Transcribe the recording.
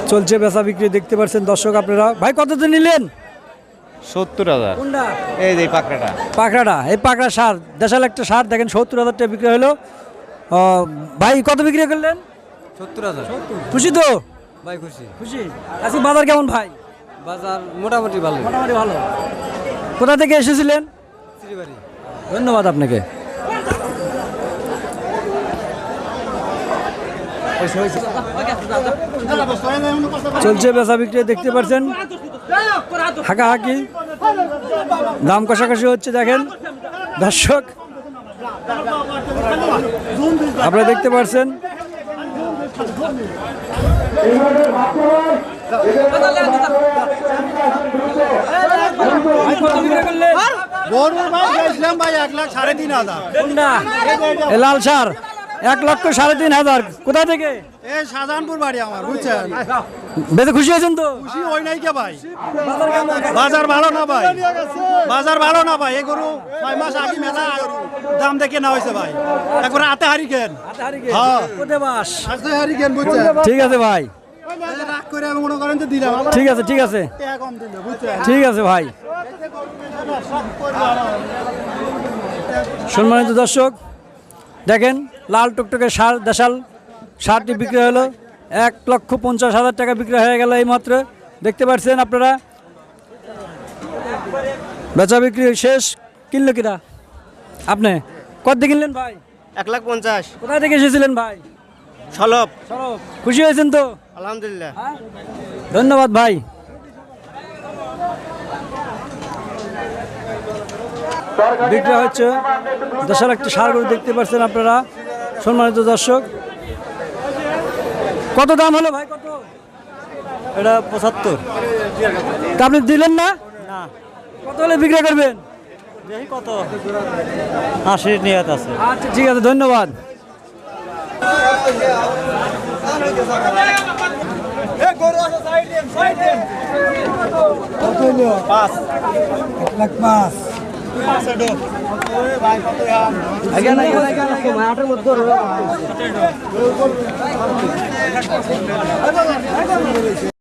চলছে বেচা বিক্রি দেখতে পাচ্ছেন দর্শক আপনারা। ভাই কততে নিলেন? 70,000। কোনটা? এই যে পাকড়াটা। পাকড়াটা, এই পাকড়া সার দেশাল একটা সার দেখেন 70,000 টাকা বিক্রি হলো। ভাই কত বিক্রি করলেন? 70,000। খুশি তো? ভাই খুশি। খুশি। আজকে বাজার কেমন ভাই? বাজার মোটামুটি ভালো। মোটামুটি ভালো। কোথা থেকে এসেছিলেন? শ্রীবাড়ি। ধন্যবাদ আপনাকে। চলছে বেচা বিক্রি দেখতে পাচ্ছেন, হাঁকাহাঁকি দাম কষাকষি হচ্ছে দেখেন দর্শক আপনারা দেখতে পাচ্ছেন। লাল সার 1,03,500। কোথা থেকে? শাহজাহানপুর বাড়ি আমার, বুঝছেন? বেশি খুশি হয়েছেন তো? খুশি হই নাই কে ভাই? বাজার ভালো না ভাই, বাজার ভালো না ভাই। এই গরু 6 মাস আগে মেলা দাম দেখে না হয়েছে ভাই। একবার হাতে হারি কেন? হ্যাঁ, হাতে হারি কেন, বুঝছেন? ঠিক আছে ভাই, রাগ করে আমি মনে করেন তো দিলাম। ঠিক আছে ঠিক আছে কম দিল, বুঝছেন? ঠিক আছে ভাই। সম্মানিত দর্শক দেখেন লাল টুকটুকে সার দেশাল সারটি বিক্রি হলো 1,50,000 টাকা বিক্রি হয়ে গেল এই মাত্র। দেখতে পাচ্ছেন আপনারা বেচা বিক্রি শেষ। কিনলো কিনা আপনি? কত দিয়ে কিনলেন ভাই? 1,50,000। কোথা থেকে এসেছিলেন ভাই? সলব। খুশি হয়েছেন তো? আলহামদুলিল্লাহ। ধন্যবাদ ভাই। বিক্রি হচ্ছে দেশাল একটি সার গরু দেখতে পাচ্ছেন আপনারা সম্মানিত দর্শক। কত দাম হলো ভাই? কত? এটা 75। তা আপনি দিলেন না? কত হলে বিক্রি করবেন? দেখি কত 80 নিয়ত আছে। আচ্ছা ঠিক আছে, ধন্যবাদ।